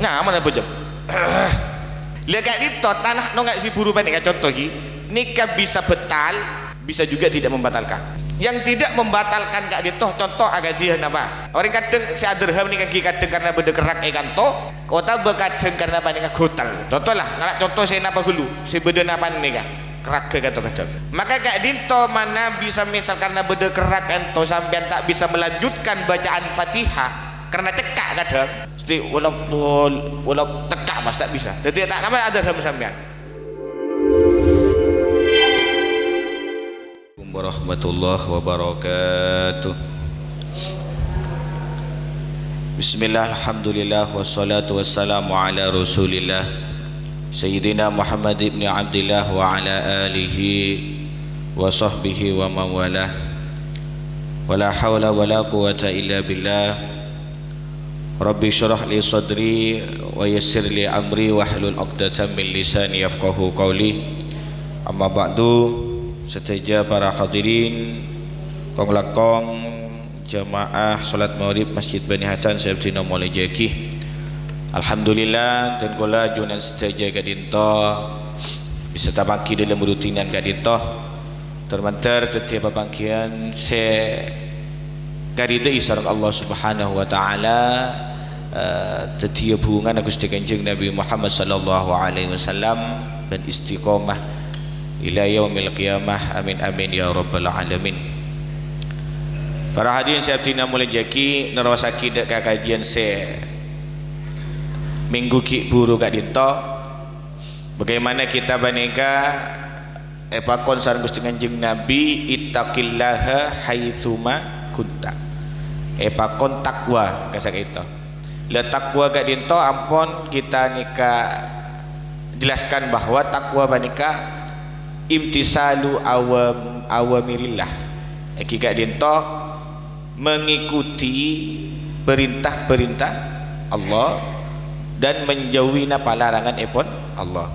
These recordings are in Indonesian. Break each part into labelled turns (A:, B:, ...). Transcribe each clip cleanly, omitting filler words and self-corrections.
A: Nah, mana bejam. Lekat itu tanah no ngak si buru panik contoh ki. Nikah bisa batal, bisa juga tidak membatalkan. Yang tidak membatalkan kak dito contoh agajian apa? Orang kadang si aderham nikah ki kadang karena beda kerak ikan to, kota bekadang karena apa nikah gotal. Contoh lah, ngalak contoh saya napa dulu, si beda napa nikah kerak ke kadang. Maka kak dito mana bisa misal karena beda kerak ento sampean tak bisa melanjutkan bacaan Fatihah karena cekak kadang. Jadi walau tekak mas tak bisa. Jadi tak nama aderham sampean. Warahmatullahi wabarakatuh. Bismillah, alhamdulillah, wassalatu wassalamu ala rasulillah Sayyidina Muhammad ibn Abdillah wa ala alihi wa sahbihi wa mawalah. Wa la hawla wa la quwata illa billah. Rabbi syurah li sadri wa yassir li amri wa hlul 'uqdatam min lisani yafqahu qawli. Amma ba'du. Seteja para hadirin konglakong jamaah salat maghrib Masjid Bani Hasan Sabtina Mulai Jaki. Alhamdulillah dan kula junan seteja gadinto bisa tabangki dalam rutinan gadinto termantar tetiap pangkian se gadide isarang Allah Subhanahu wa taala tetiap hubungan Gusti Kanjeng Nabi Muhammad sallallahu alaihi wasallam dan istiqomah ila yaumil qiyamah, amin amin ya rabbal alamin. Para hadirin Sabtina Mulai Jaki nerosaki dek kajian se minggu ki buru gak dinto bagaimana kita banega epakon sareng Gusti Kanjeng Nabi ittaqillaha haitsuma kunta. Epakon takwa kasak itu. Le takwa gak dinto ampun kita nika jelaskan bahwa takwa banika imtisalu awamirillah. Eki gak dinto mengikuti perintah-perintah Allah dan menjauhi napa larangan epon Allah.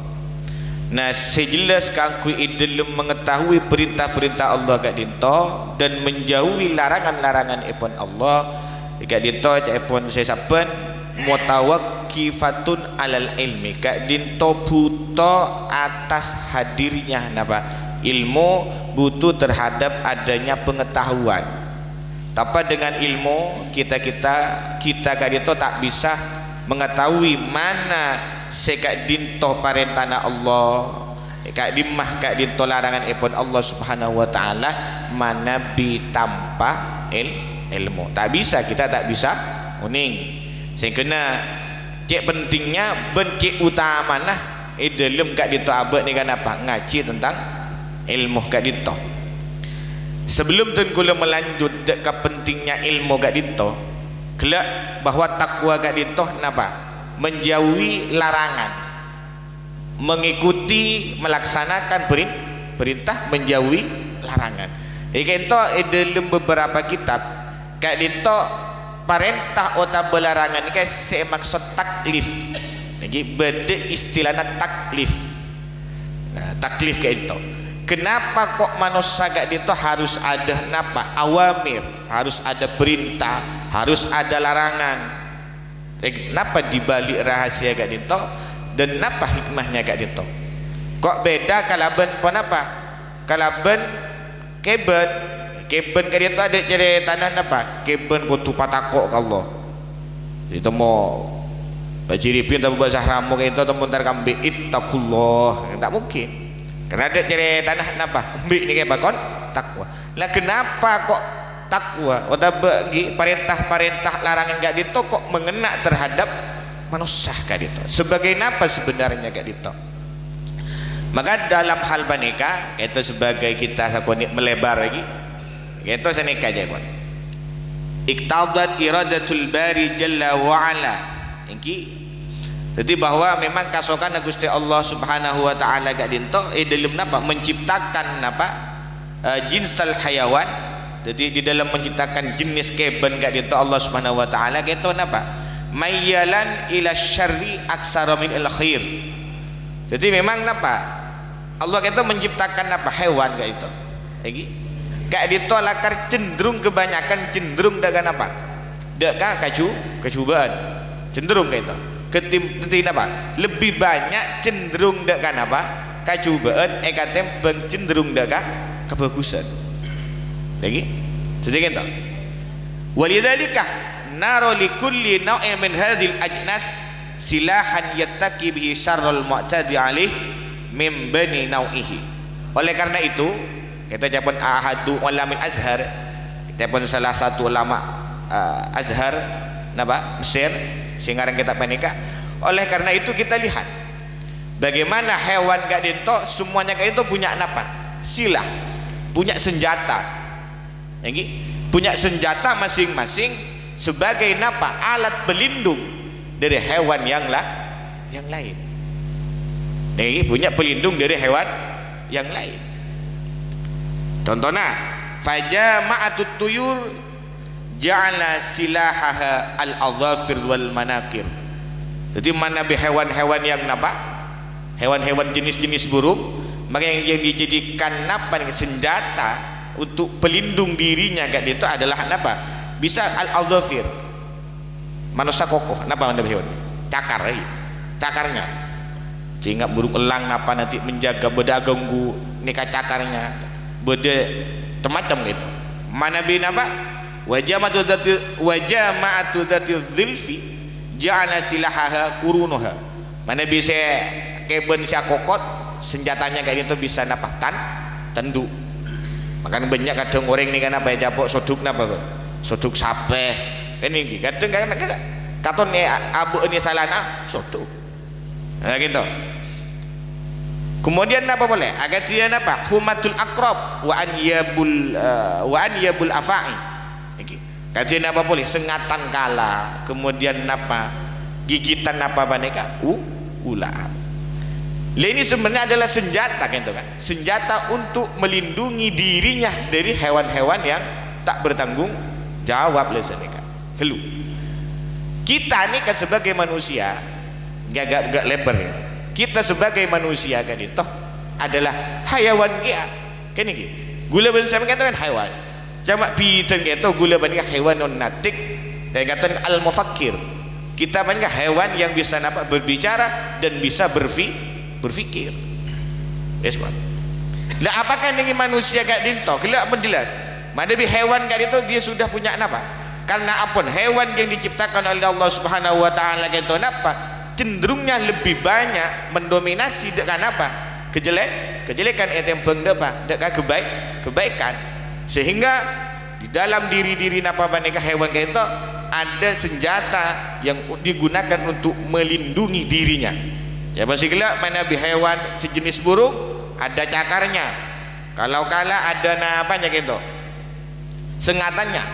A: Nah sejelas kangku idelum mengetahui perintah-perintah Allah gak dinto dan menjauhi larangan-larangan epon Allah gak dinto epon saya saben mutawakkifatun alal ilmi gak dinto buto atas hadirnya napa ilmu, butuh terhadap adanya pengetahuan. Tapi dengan ilmu kita gak dinto tak bisa mengetahui mana sekak dinto parentana Allah kak dimah kak dinto larangan epon Allah Subhanahu wa taala mana bi tanpa ilmu tak bisa, kita tak bisa uning sehingga kek pentingnya ben kek utama nah dalam kak dinto abad ni kan apa ngaji tentang ilmu kak dinto. Sebelum tengkula melanjut ke pentingnya ilmu kak dinto kelak bahwa takwa gak dintoh napa menjauhi larangan, mengikuti melaksanakan perintah, menjauhi larangan. Itu dalam beberapa kitab gak dintoh perintah atau larangan ini saya maksud taklif. Jadi beda istilahnya taklif. Nah, taklif kayak itu. Kenapa kok manusia gak dintoh harus ada napa awamir, harus ada perintah, harus ada larangan. Kenapa dibalik rahasia gak dinto dan napa hikmahnya gak dinto? Kok beda kalaban pon apa? Kalaban keben gak dinto ada cerita napa? Keben kutu patakok Allah. Itu mau baciripin tapi bahasa ramu kayak itu temun terkambi ittaqullah. Tak mungkin. Karena ada cerita napa? Mbik ni kayak bakon takwa. Lah kenapa kok takwa atau perintah-perintah larangan gak dito kok mengena terhadap manusia gak dito? Sebagai apa sebenarnya gak dito? Maka dalam hal banika itu sebagai kita sakonit melebar lagi itu senika aja pun iqtadat iradatul bari jalla wa ala iki. Jadi bahwa memang kasokan Gusti Allah Subhanahu wa taala gak dinto dalam napa menciptakan napa jinsal hayawan. Jadi di dalam menciptakan jenis keben gak dinto Allah Subhanahu wa taala gitu napa mayyalan ila syarri aksara min al khair. Jadi memang napa Allah itu menciptakan napa hewan gak itu lagi gak dinto lakar cenderung kebanyakan cenderung dagan apa dak kacubaan cenderung kayak itu ketim apa lebih banyak cenderung dek kan apa kacubaan katem cenderung dek kebagusan lagi sedikit tau walidzalika naro likulli naw'in min hadhil ajnas silahan yattaqi bihi syarrul mu'tadi alih min bani nau'ihi. Oleh karena itu kita japon ahadu ulamin azhar, kita pun salah satu ulama azhar napa Mesir sehingga kita menikah. Oleh karena itu kita lihat bagaimana hewan gak dinto semuanya gak itu punya napa silah, punya senjata, punya senjata masing-masing sebagai napa alat pelindung dari hewan yang lain. Punya pelindung dari hewan yang lain. Contohnya fajama'atut tuyur ja'ala silahaha al-adhafir wal manakir. Jadi mana hewan-hewan yang napa hewan-hewan jenis-jenis burung maka yang dijadikan napa senjata untuk pelindung dirinya kan itu adalah napa bisa al-adhafir manusia kokoh napa hewan cakar cakarnya sehingga burung elang napa nanti menjaga beda ganggu nikah cakarnya beda macam gitu mana bin apa wajah ma'atu dati dhilfi ja'ala silahaha kurunuha mana bisa keben si kokot senjatanya kayak gitu bisa napa tendu makanya banyak kadang orang ini kan apa ya japok soduk napa soduk sape ini kadang katon nih abu ini salana soduk nah gitu. Kemudian apa boleh? Agar dia apa? Humatul akrab wa an yabul afai. Kajian apa boleh? Sengatan kala. Kemudian apa? Gigitan apa baneka? Ular. Ini sebenarnya adalah senjata gitu kan. Senjata untuk melindungi dirinya dari hewan-hewan yang tak bertanggung jawab lesaneka. Kelu. Kita nih sebagai manusia gak lebar ya. Kita sebagai manusia kan itu adalah hayawan dia kan ini gula bersama kita kan hewan cuma piteng itu gula banding hewan non natik dan kata al mufakkir kita banding hewan yang bisa nampak berbicara dan bisa berfikir yes man. Nah apakah dengan manusia gak dinto kelak penjelas mana hewan gak itu dia sudah punya apa karena apun hewan yang diciptakan oleh Allah Subhanahu wa taala gitu apa cenderungnya lebih banyak mendominasi dengan apa kejelekan itu yang pengdepa dengan kebaikan sehingga di dalam diri napa baneka hewan kayak itu ada senjata yang digunakan untuk melindungi dirinya ya masih gelap mana hewan sejenis burung ada cakarnya kalau kala ada napanya gitu sengatannya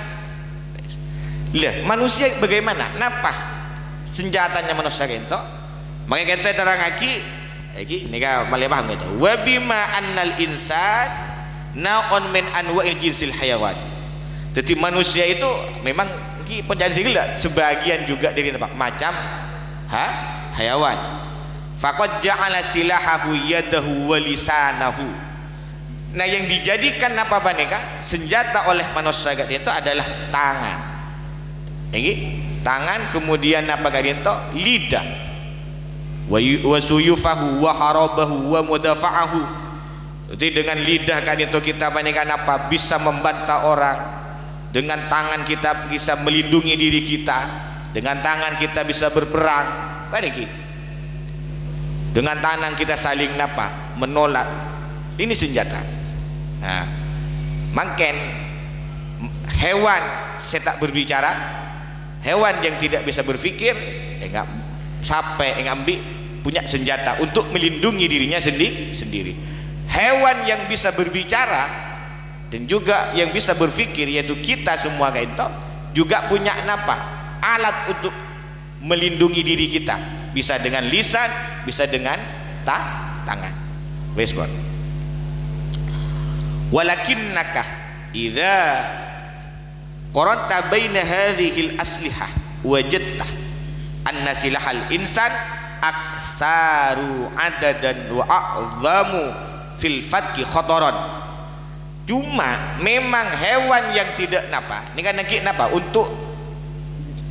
A: lihat manusia bagaimana napa senjatanya manusia itu makanya kita terang lagi ini kan malah paham gitu wa bima annal insan naun min anwa'il jinsil hayawan jadi manusia itu memang penjajah gila sebagian juga dari macam hayawan faqad ja'ala silahahu yadahu wa lisanahu nah yang dijadikan apa baneka senjata oleh manusia itu adalah tangan tangan kemudian apa kadinto lidah wa suyufahu wa harabahu wa mudafa'ahu jadi dengan lidah kadinto kita banyak apa bisa membantah orang dengan tangan kita bisa melindungi diri kita dengan tangan kita bisa berperang kan iki dengan tangan kita saling napa menolak ini senjata nah makin hewan saya tak berbicara hewan yang tidak bisa berpikir enggak sampai ngambil punya senjata untuk melindungi dirinya sendiri. Hewan yang bisa berbicara dan juga yang bisa berpikir yaitu kita semua kayak itu juga punya napa alat untuk melindungi diri kita bisa dengan lisan bisa dengan tangan. Wes bon. Walakinnaka idza qaranta baina hadhil aslihah wajadta anna silahal insan aktsaru adadan wa a'zamu fil fatki khataran cuma memang hewan yang tidak napa ini kan napa untuk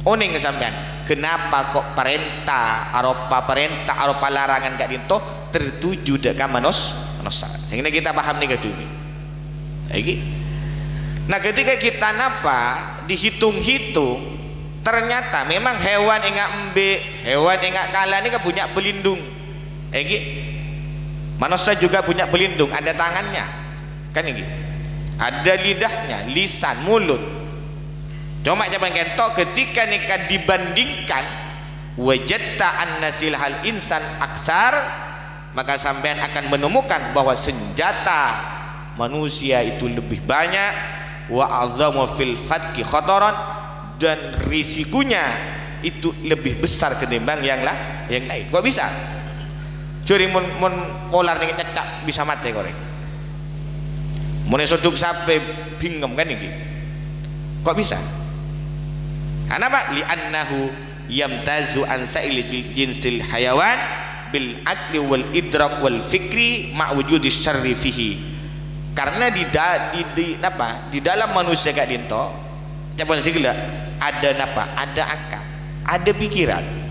A: oning sampean kenapa kok perintah aropa larangan gak dinto tertuju dekat manusia. Sehingga kita paham nih kedua. Nah ketika kita dihitung-hitung, ternyata memang hewan ingat hewan ingat kala ini kan punya pelindung. Manusia juga punya pelindung, ada tangannya, kan ini, ada lidahnya, lisan, mulut. Cuma zaman kentok ketika nikah dibandingkan wajadta anna silhal insan aksar, maka sampean akan menemukan bahwa senjata manusia itu lebih banyak, wa azamu fil fatki khataran, dan risikonya itu lebih besar ketimbang yang lain. Kok bisa? Curi mun kolar ning cecak bisa mati korek. Mun soduk sampai bingung kan iki. Kok bisa? Kenapa? Li'annahu yamtazu an sa'il jinsil hayawan bil aqli wal idrak wal fikri ma wujudi syarri fihi. Karena di dalam manusia gak dinto capan segala ada ada akal, ada pikiran.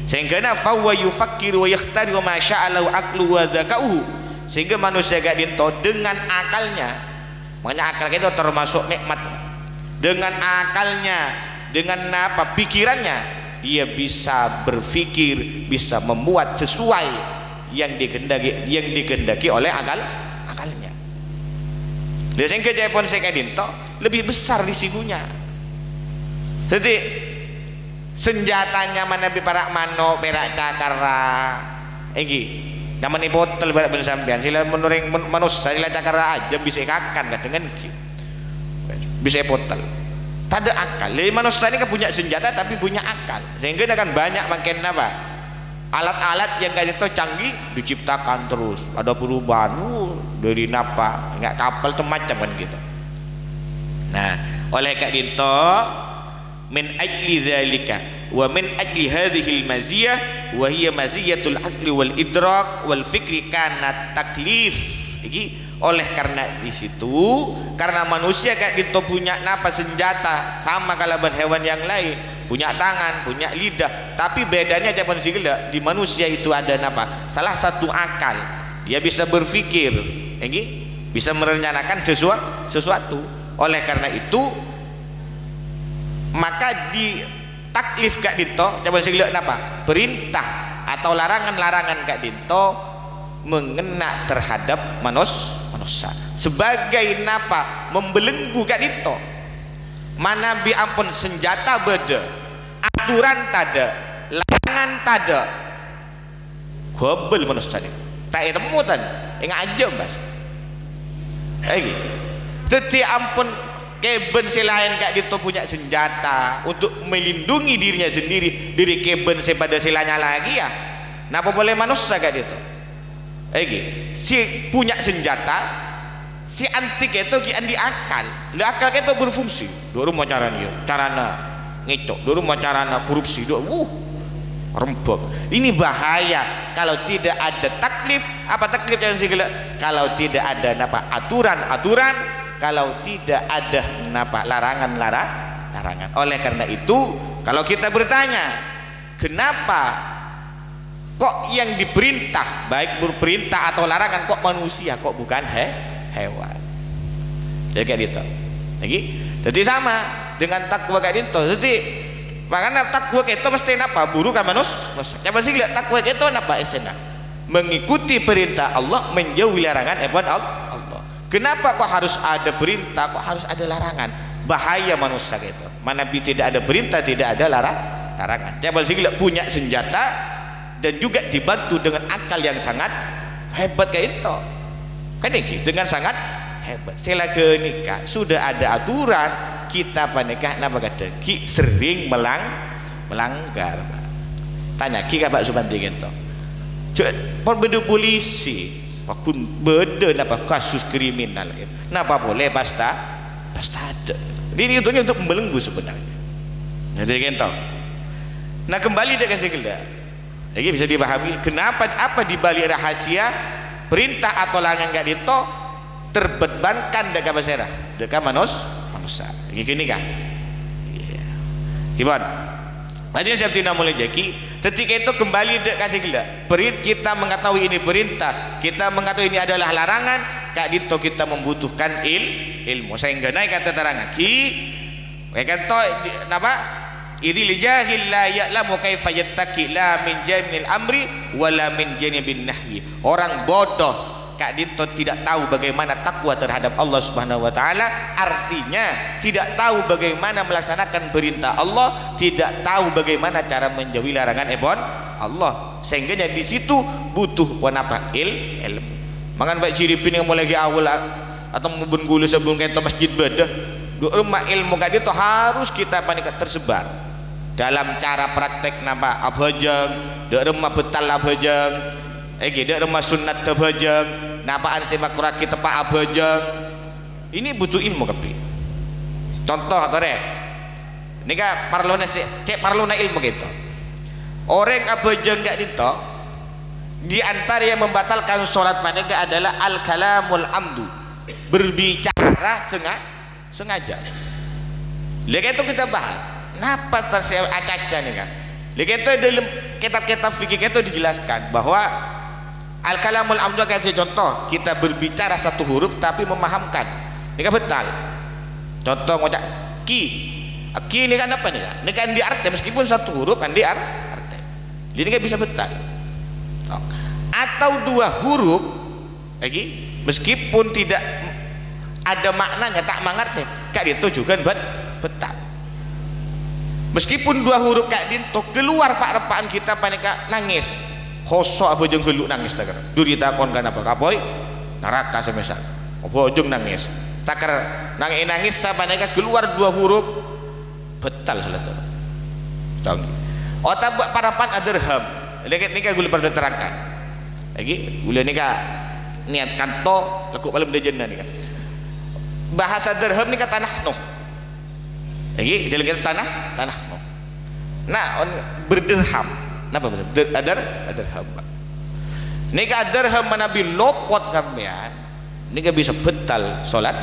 A: Sehingga fa wa yufakkiru wa yakhtari ma sya'alahu aqlu wa dzakauhu, sehingga manusia gak dinto dengan akalnya. Makanya akal itu termasuk nikmat. Dengan akalnya, dengan pikirannya, dia bisa berpikir, bisa membuat sesuai yang dikehendaki oleh akalnya. Dan sehingga japon saya dinto lebih besar risikonya. Jadi senjatanya mana para mano perak cakara nama ni botol berat ben sampean sila menuring manusia sila cakara aja bisa kakan dengan bisa botol. Tak ada akal. Jadi manusia ini kan punya senjata tapi punya akal, sehingga akan banyak makin alat-alat yang kayak itu canggih diciptakan terus, ada perubahan dari nggak kapal itu macam kan gitu. Nah oleh kak dinto min ajli dzalika wa min ajli hadhihi al-maziyah wa hiya maziyatul aqli wal idrak wal fikri kana taklif. Oleh karena di situ, karena manusia gak gitu punya senjata sama kalaban hewan yang lain, punya tangan, punya lidah, tapi bedanya zaman sigila di manusia itu ada salah satu akal, dia bisa berpikir, bisa merencanakan sesuatu. Oleh karena itu maka di taklif gak dinto coba segala perintah atau larangan gak dinto mengena terhadap manusia sebagai membelenggu gak dinto. Mana bi ampun senjata beda, aturan tada, larangan tada, gobel manusia ini tak temu tan ingat aja mas teti ampun keben selain gak dinto punya senjata untuk melindungi dirinya sendiri dari keben pada silanya lagi ya. Napa boleh manusia gak dinto? Si punya senjata, si antik itu andi akal, akal itu berfungsi. Dulu mau carana ngicok, dulu mau carana korupsi, rembuk. Ini bahaya kalau tidak ada taklif. Apa taklif yang segala? Kalau tidak ada aturan-aturan, kalau tidak ada larangan. Oleh karena itu, kalau kita bertanya, kenapa kok yang diperintah baik berperintah atau larangan kok manusia, kok bukan hewan? Ya kayak gitu. Jadi sama dengan takwa kayak gitu. Jadi makanya takwa itu mesti buru kan manusia. Yang pasti lihat takwa itu esena mengikuti perintah Allah, menjauhi larangan Allah. Kenapa kok harus ada perintah, kok harus ada larangan? Bahaya manusia gitu. Mana tidak ada perintah, tidak ada larangan. Yang pasti lihat punya senjata dan juga dibantu dengan akal yang sangat hebat kayak itu kan dengan sangat hebat. Setelah nikah sudah ada aturan, kita nikah kata ki sering melanggar. Tanya ki Pak Subanti gitu pun bedu polisi pakun beda kasus kriminal napa boleh basta ada ini untuk membelenggu sebenarnya. Jadi gitu. Nah kembali dia kasih kelihatan. Jadi bisa dipahami kenapa apa dibalik rahasia perintah atau larangan gak dinto terbebankan dekat masyarakat, dekat manusia. Gini kan? Gimana? Hadirin sabtina mulai jaki, ketika itu kembali dek kasih gelak. Kita mengetahui ini perintah, kita mengetahui ini adalah larangan. Kak dito kita membutuhkan ilmu. Sehingga naik kata terang ki, kata apa? Idil jahil la ya'lamu kaifa yattaqi la min jamil amri wala min janibin nahyi. Orang bodoh Kak Dinto tidak tahu bagaimana takwa terhadap Allah Subhanahu wa taala, artinya tidak tahu bagaimana melaksanakan perintah Allah, tidak tahu bagaimana cara menjauhi larangan Allah. Sehingga di situ butuh wanapa ilmu. Mangan Pak Jiripin yang mulai awal atau membun gulu sebelum kita masjid badah. Rumah ilmu Kak Dinto harus kita panik tersebar dalam cara praktek napa abhajang, dak rumah betal abhajang, dak rumah sunat abhajang. Napaan semak kuraki tepak abajang. Ini butuh ilmu kapi. Contoh atau rek, ini kan parlona cek parlona ilmu kita. Orang abajang gak dito, di antara yang membatalkan sholat mereka adalah al kalamul amdu, berbicara sengaja. Lihat itu kita bahas. Napa tersiap acaca nih kan? Lihat itu dalam kitab-kitab fikih itu dijelaskan bahwa al-kalamul amdu kayak contoh kita berbicara satu huruf tapi memahamkan ini kan betul. Contoh ngucap ki ini kan apa nih kan? Ini kan di arti meskipun satu huruf kan di arti ini kan bisa betul. Atau dua huruf lagi meskipun tidak ada maknanya tak mengerti kayak itu juga betul. Meskipun dua huruf kayak dinto keluar pak repaan kita panika nangis khosok apa jeng geluk nangis takar durita kon kan apa kapoy neraka semisal apa jeng nangis takar nangis siapa neka keluar dua huruf betal salah tu canggih otak parapan aderham lihat nikah gula pada terangkan lagi gula nikah niat kanto lekuk malam dejena nikah bahasa derham nikah tanah no lagi dia lihat tanah no nah berderham napa adarham nika adarham manabi lopot sampean nika bisa betal salat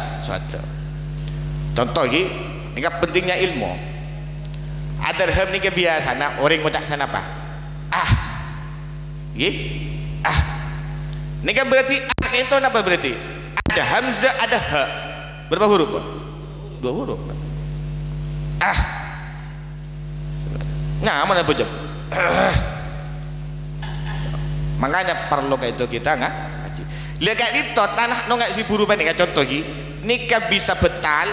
A: contoh lagi nika pentingnya ilmu adarham nika biasa nak orang ngucap sana apa nika berarti itu apa berarti ada hamzah ada ha berapa huruf dua huruf nah mana bujang makanya perlu kayak itu kita ngaji. Lihat kayak itu tanah no nggak si buru panik contoh gini nikah bisa betal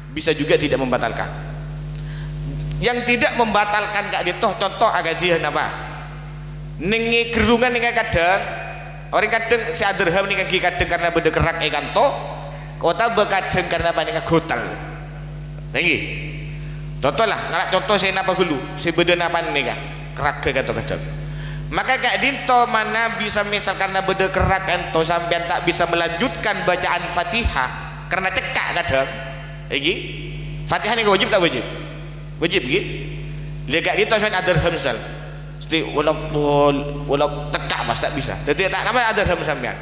A: bisa juga tidak membatalkan. Yang tidak membatalkan kak itu contoh agak dia apa nengi gerungan nikah kadang orang kadang si aderham nikah kadang karena beda kerak ikan to kota berkadang karena apa nikah gotal tinggi contoh lah ngalak contoh saya napa dulu si beda napa nikah kerak kadang maka kak dinto mana bisa misal karena beda kerak ento sampean tak bisa melanjutkan bacaan Fatihah karena cekak kadang lagi Fatihah ini wajib tak wajib gitu lihat kak dinto sampean aderham misal mesti walau tekak mas tak bisa jadi tak nama aderham sampean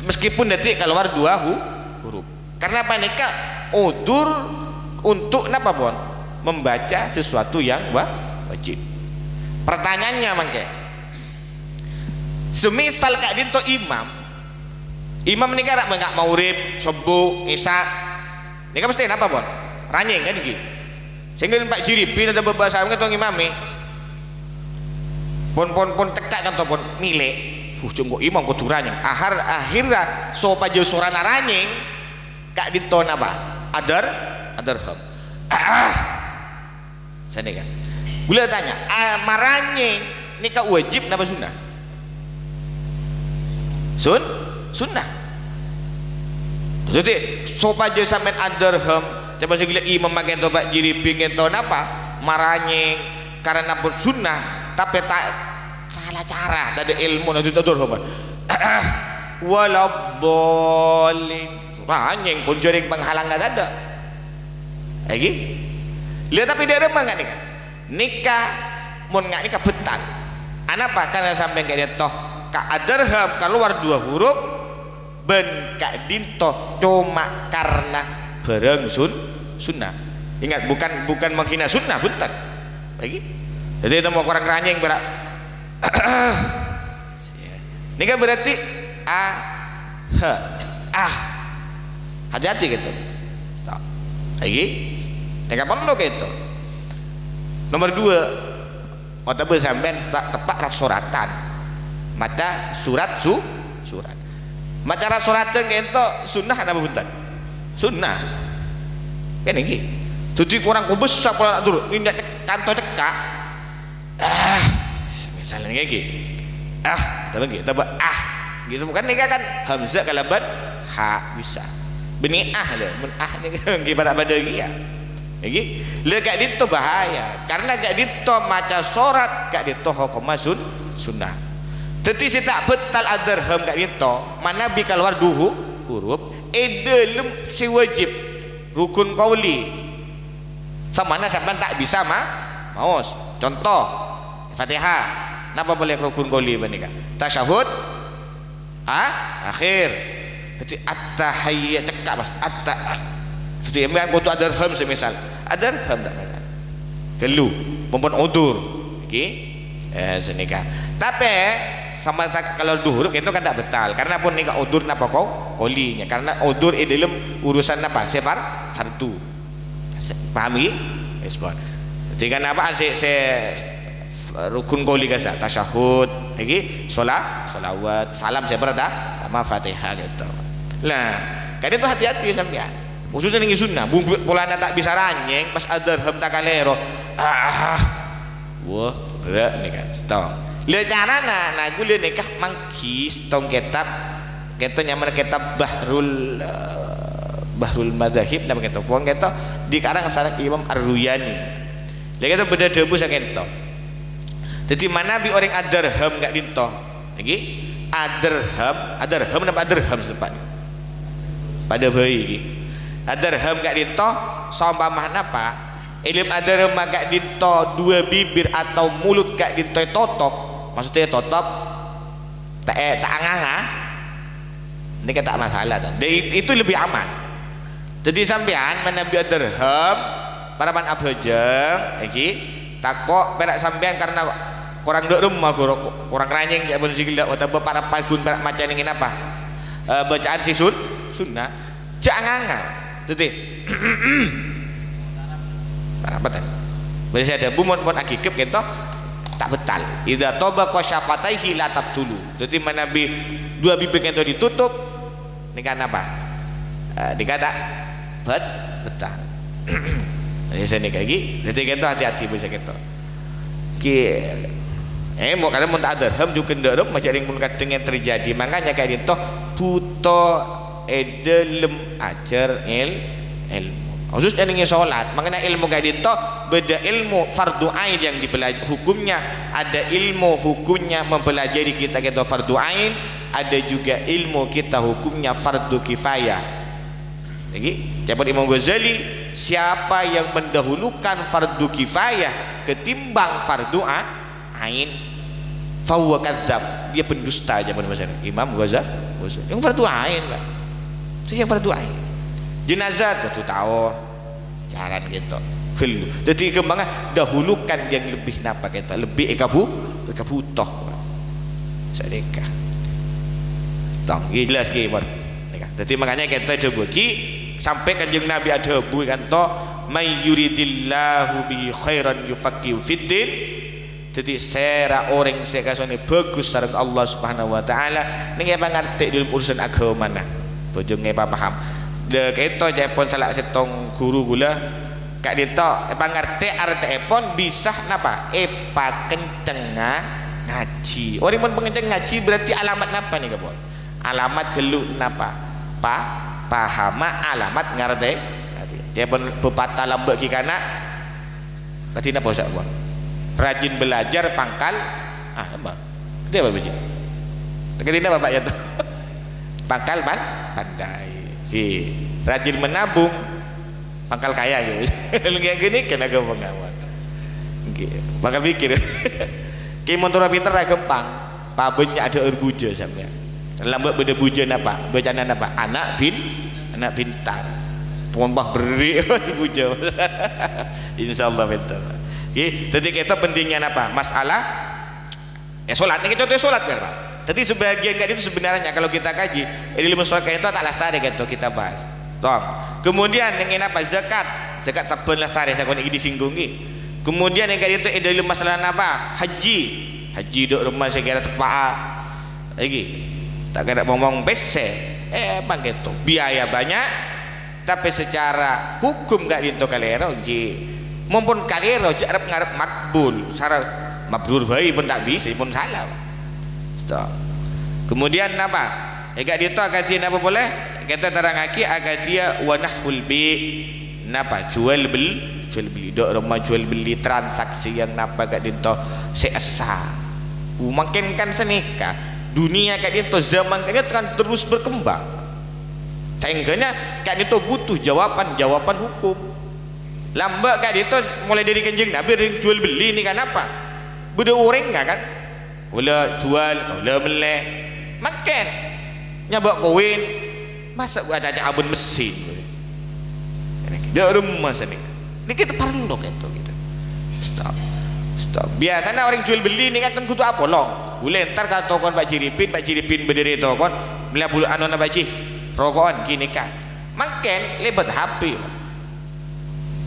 A: meskipun detik keluar dua huruf karena apa nikah udur untuk napa pun membaca sesuatu yang wajib. Pertanyaannya mangke semisal kak dinto imam ini kan nggak mau urip subuh isya ini kan mesti apa pun ranyeng kan gitu sehingga Pak Jiripin ada beberapa orang itu imami pon tekak kan pon milik jenggo imam kudu ranyeng akhirnya sopa jauh surana ranyeng kak dinto apa adarham saya kan gula tanya maranye nikah wajib napa sunnah sunnah jadi sopa jauh sampean adarham coba saya gila imam makin to Pak Jiripin to napa maranye karena pun sunnah tapi tak salah cara tak ada ilmu nanti tak adarham waladhdallin ranyeng pun jaring penghalang nggak ada lagi lihat tapi dia remang nggak nikah mau nggak nikah betal anapa karena sampai kayak toh kak adarham keluar dua huruf ben kak dinto cuma karena bareng sunnah ingat bukan menghina sunnah bentar Lagi. Jadi itu mau kurang ranjing berak. Ini kan berarti hati-hati gitu. Lagi. Ini kan perlu gitu. Nomor 2, otak sampean tepat suratan. Maca surat surat. Maca suratan gitu sunnah apa bukan? Sunnah. Kan ini. Jadi kurang besar pula turun. Ini kantor cekak. Misalnya kayak gini. Tapi gitu. Gitu bukan nih kan hamzah kalaban bisa. Benih deh. Ni gimana pada dia. Lagi. Lekak itu bahaya. Karena gak dito maca surat gak dito hukum sunnah. Tetapi si tak betal adarham gak dito. Mana bi keluar huruf. Dalam si wajib rukun qauli. Samana sampai tak bisa maus. Contoh Fatihah. Kenapa boleh rukun qauli benika? Tasyahud akhir. Jadi at-tahiyyat cekak Mas. Jadi ambil kutu adarham semisal. Adarham tak benar. Kelu pompon udur. Okey. Senika. Tapi sama kalau dua huruf itu kan tak betal. Karena pun nikah udur napa qaulinya. Karena udur dalam urusan apa? Fardu. Pahami? Respon. Jadi kan apa rukun qauli kasa tasyahud lagi solawat salam saya berada sama Fatihah gitu. Lah kan itu hati-hati sampean khususnya ning sunnah polana tak bisa ranjing pas adarham tak kalero wah berat nih kan stong le carana nagu le nikah mangki stong kitab keto nyaman kitab Bahrul Madzahib nama keto puang keto dikarang sareng Imam Ar-Ruyani lagi itu beda debu sakento. Jadi mana bi orang adarham gak dinto lagi adarham apa adarham setempat pada bayi lagi adarham gak dinto sama mana apa ilim adarham gak dinto dua bibir atau mulut gak dinto totop maksudnya totop tak anganga ini kan tak masalah itu lebih aman. Jadi sampean mana bi adarham para man abhajeng lagi takok perak sampean karena kurang dok rumah kurang ranjing ya pun sigil dak atau para palgun perak macam ingin apa bacaan si sunnah jangan tadi apa tadi bisa ada bumon pun akikip gitu tak betal idza tabaqa syafataihi la tabtulu jadi mana dua bibir itu ditutup ini kan apa dikata betal jadi saya nikah lagi jadi gitu hati-hati bisa gitu mau kadang mun tak adarham juga ndak macam yang pun kadang yang terjadi makanya kayak itu buto dalam ajar ilmu khususnya dengan sholat makanya ilmu kayak itu beda ilmu fardu ain yang dipelajari hukumnya ada ilmu hukumnya mempelajari kita fardu ain ada juga ilmu kita hukumnya fardu kifayah lagi siapa Imam Ghazali siapa yang mendahulukan fardu kifayah ketimbang fardu ain fahuwa kadzab dia pendusta aja pada masa Imam Ghazali yang fardu ain lah itu yang fardu ain jenazah betul tahu jalan gitu jadi kembangan dahulukan yang lebih napa kita lebih ekabutoh sedekah tong jelas ki bar jadi makanya kita coba ki sampai kanjeng Nabi ada bu kan to may yuridillahu bi khairan yufaqihu fiddin jadi sera orang sekasone bagus sareng Allah Subhanahu wa taala ning apa ngerti dalam urusan agama nah bojo ngepa paham de keto cepon salah setong guru gula kak dito apa ngerti artepon bisa napa epa kenceng ngaji orang mun pengenceng ngaji berarti alamat napa nih kabon alamat gelu napa pahama alamat ngerti cepon pepatah lambek ki kana berarti napa usah buat rajin belajar pangkal apa dia apa biji ketika bapak ya tuh pangkal pandai rajin menabung pangkal kaya gitu kayak gini kena kepengawan pangkal pikir ki motor pinter ra gampang pabenya ada urbuja sampai lambat beda buja apa bacaan apa anak pintar pombah beri buja insyaallah pintar Jadi kita pentingnya apa? Masalah solat. Ini contoh solat kan Pak. Jadi sebagian itu sebenarnya kalau kita kaji ilmu sholat itu tak lestari gitu kita bahas. Toh. Kemudian yang apa? Zakat tak pun lestari saya ini disinggung. Kemudian yang itu ilmu masalah apa? Haji dok rumah saya kira tepat. Lagi tak kira ngomong bese. Bang gitu. Biaya banyak tapi secara hukum gak dinto kalero mumpun kalero arep ngarep makbul syarat mabrur bayi pun tak bisa pun salah. Kemudian apa? Agak dia tu agak dia apa boleh? Kita terangaki agak dia wanahul bi napa jual beli dok rumah jual beli transaksi yang napa agak dia tu seasa. Makin kan senika dunia agak dia tu zaman kan terus berkembang. Sehingga agak dia tu butuh jawaban hukum. Lambat agak dia tu mulai dari kenjeng Nabi jual beli ni kan apa? Beda orang kan? Kula jual, kula melek, makan, nyabak kawin, masa gua caca abun mesin, dia rumah sana. Ini kita perlu gitu. Stop. Biasanya orang jual beli ni kan kudu apa long? Boleh ntar kata kon Pak Jiripin berdiri tu kon, beli puluh anu nak baci, rokokan kini kan, makan lebat HP.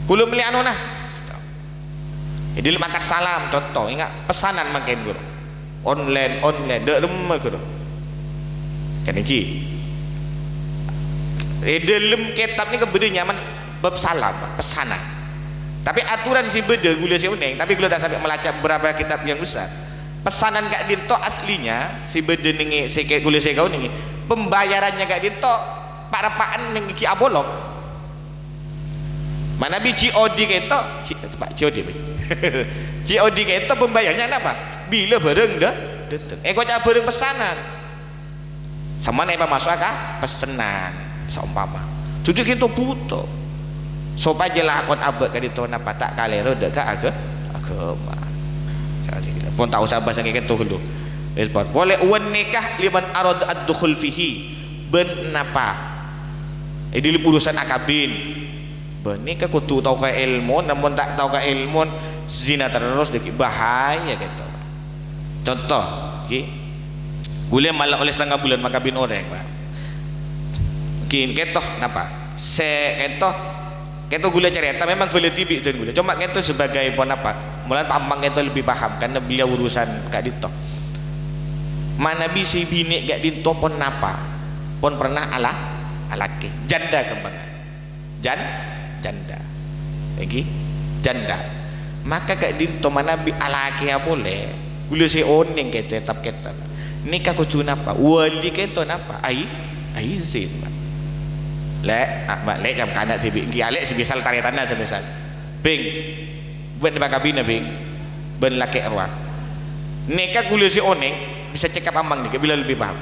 A: Kula beli anu nah. Jadi makan salam contoh, ingat pesanan makan guru. Online dak rumah gitu kan iki dalam kitab ni kebeda nyaman bab salam pesanan tapi aturan si beda gula si uneng tapi gula tak sampai melacak berapa kitab yang besar pesanan gak dinto aslinya si beda ningi si gula si kau ningi pembayarannya gak dinto parapaan yang iki abolok mana bi COD keto pak COD COD keto pembayarannya apa bila bareng dah datang kau cak bareng pesanan sama nih masuk akah pesanan seumpama cuci kita butuh supaya jelas kon abad kali tu napa tak kalero dek agama pun tak usah bahasa kayak gitu dulu boleh wan nikah liman arad ad-dukhul fihi ben napa di urusan akabin ben nikah kudu tahu ke ilmu namun tak tahu ke ilmu zina terus dek bahaya gitu. Contoh, gula malah oleh setengah bulan maka bin orang, Pak. Mungkin ketoh, napa? Ketoh gula cerita memang boleh tibi itu gula. Cuma ketoh sebagai pon apa? Mulan pamang ketoh lebih paham karena beliau urusan gak dito. Mana bisi bini gak dito pon napa? Pon pernah alake janda kembangan, janda, lagi janda. Maka gak dito mana bi alake ya boleh. Gula si oneng kita tetap kita nikah kucu napa wali kita napa izin lek jam kanak tibi alek sebisal tarik tanah sebisal bing ben bakabina bing ben laki arwah nikah gula si oneng bisa cekap ambang nih bila lebih paham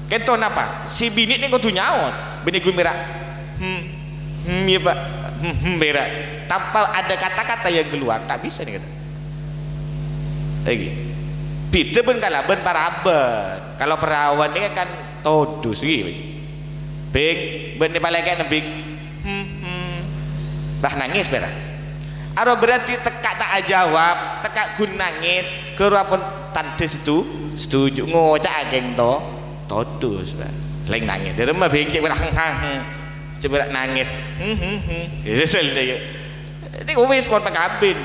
A: kita napa si bini ni kutu nyaon bini gue merah ya pak merah tanpa ada kata-kata yang keluar tak bisa nih kata lagi Pita pun kalah ben paraban. Kalau perawan ni kan todus gitu. Bing ben ni palaikan bing. Bah nangis berah. Aro berarti tekak tak jawab, tekak gun nangis, keruapun tante situ setuju ngocak ageng to todus bah. Selain nangis. Dia rumah bingkik berah coba nangis. Sesel dia. Ini wis pon pakabin,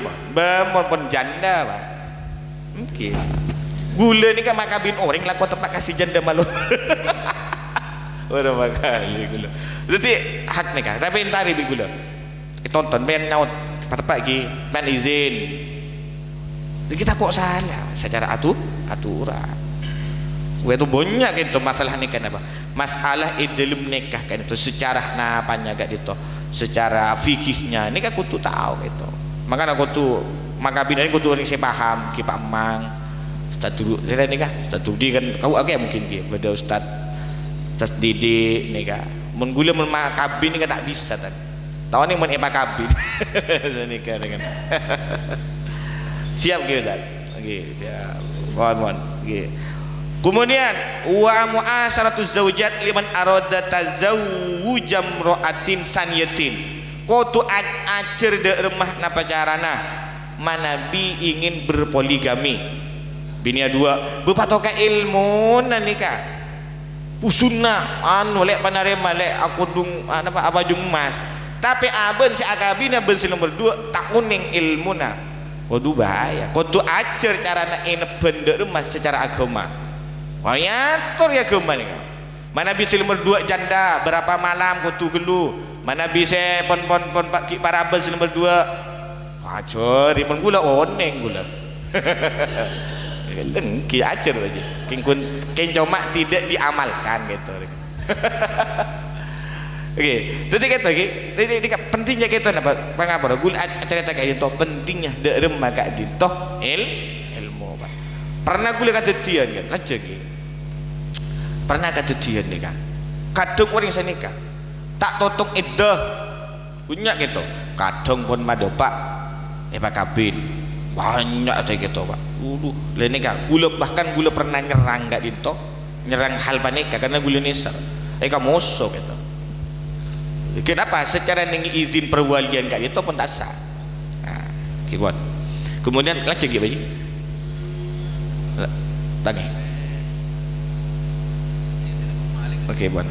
A: pon janda bah. Mungkin gula ni kan makabin orang laku tempat kasih janda malu berapa kali gula jadi hak ni kan tapi entar ibu gula tonton main nyaut tempat lagi main izin kita kok salah secara aturan gue tu banyak itu masalah ni kan apa masalah dalam nikah kan itu secara napanya gak itu secara fikihnya ini kan aku tu tahu gitu makanya aku tu makabin ini aku tu orang saya paham kipak mang Ustaz dulu ni kan Ustaz Dudi kan kau agak mungkin dia pada Ustaz Didi ni kan menggula kabin ni kan tak bisa kan tahu ni men epa kabin ni kan siap ke Ustaz okey siap mohon okey kemudian wa mu'asharatu zaujat liman arada tazawwujam ra'atin saniyatin kau tu acer de rumah na pacarana Nabi ingin berpoligami, bini dua, berpatokan ilmu nikah. Sunnah anu lek panarema lek aku dung apa jung mas. Tapi aben si akabina ben si nomor dua tak kuning ilmuna. Waduh bahaya. Kudu ajar carana ineben rumah secara agama. Wah yatur ya agama nih. Mana bisa nomor dua janda berapa malam kudu gelu. Mana bisa pon pak para ben si nomor dua. Ajar iman gula oneng gula. Dengki ajar aja. King cuma tidak diamalkan gitu. Oke, jadi kita jadi pentingnya kita apa? Pengapa? Gula cerita kayak itu pentingnya derem maka dintoh ilmu pak. Pernah gula kadetian kan? Lagi. Pernah kadetian nih kan? Kadung orang senikah tak totok iddah punya gitu. Kadung pun madopak, pak kabin banyak ada gitu pak. Lain kan? Gula bahkan gula pernah nyerang gak dintoh, nyerang hal panika karena gula nisar. Kamu musuh gitu. Kenapa? Secara izin perwalian kak itu pun tak sah. Nah, kibon. Kemudian lagi lagi bayi. Tanya. Oke, bon.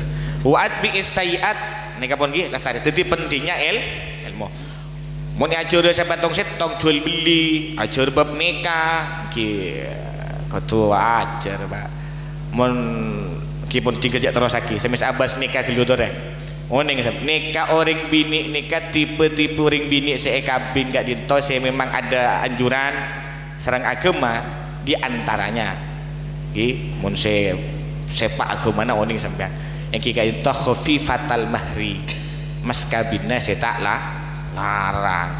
A: Wa'at bi isaiat nika pun gi lestari. Jadi pentingnya ilmu. Mun ajar sampai tong set tong jual beli, ajar bab nikah, ki ketua ajar, Pak. Mun ki pun dikejak terus lagi. Semis abas nikah dulu doreng. Oning nikah orang bini nikah tipe-tipe orang bini seekabin gak dinto saya memang ada anjuran serang agama di antaranya ki mun sepak agama na oning sampean yang kita itu khafifatal mahri mas kabinnya saya tak larang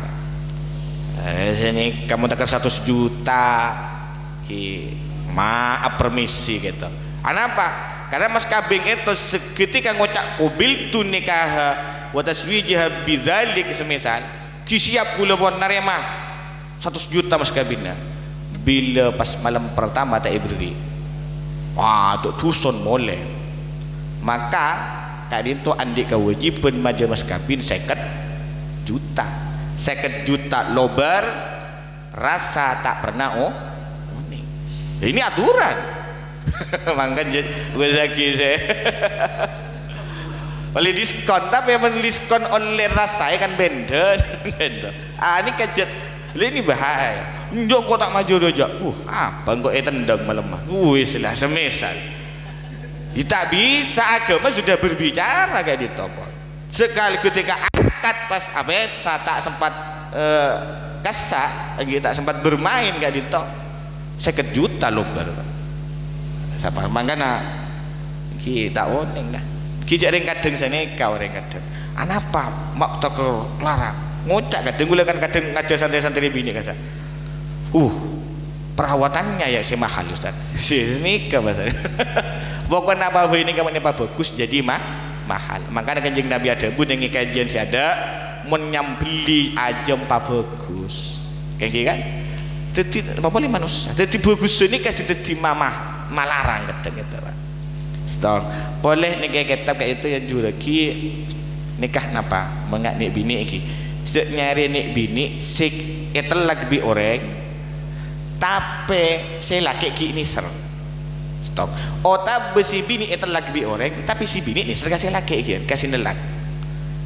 A: sini kamu takkan 100 juta ki maaf permisi gitu kenapa? Karena mas kabing itu seketika ngocak kubil tu nikah wa taswijah bidzalik semisal ki siap gula pun narema 100 juta mas kabinnya bila pas malam pertama tak ibri wah tu tuson boleh maka kadin tu andik kewajiban maja mas kabin 50 juta lobar rasa tak pernah ini aturan. Mangkan gue zaki saya oleh diskon tapi yang diskon oleh rasa kan benda ini kajet ini bahaya njok kok tak maju doja apa kok tendang malam istilah semisal tak bisa agama sudah berbicara kayak ditopol sekali ketika akad pas abesa tak sempat kasak lagi tak sempat bermain kayak ditop 50 juta lobar siapa mangkana kita oning dah kita ada kadang sana kau ada kadang anapa mak tak larang ngocak kadang gula kan kadang ngajar santai-santai bini kasa perawatannya ya si mahal Ustaz si nikah bahasa pokoknya apa ini kamu apa bagus jadi mahal makanya kanjeng Nabi ada pun yang kajian si ada menyambeli aja apa bagus kayak gitu kan jadi apa boleh manusia jadi bagus ini kasih jadi mamah malarang gitu Pak. Stok. Boleh nikah kitab kayak itu yang juga ki nikah napa? Mengak nik bini iki. Sek nyari nik bini sik etelak bi orang tapi selaki ki ini ser. Stok. Ota besi bini etelak bi orang tapi si bini ini ser kasih laki iki kasih nelak.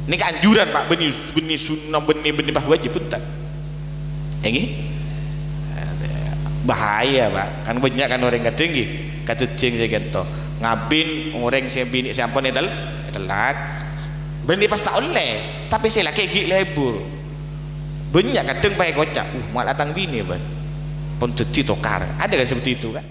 A: Nikah anjuran Pak benih sunnah benih bah wajib pun tak. Yang ini bahaya Pak kan banyak kan orang kadang kata ceng saya gitu ngabin orang saya bini siapa nih telak benih pas tak oleh tapi saya laki gigi lebur banyak kadang pakai kocak malah datang bini Pak pun jadi tokar ada kan seperti itu kan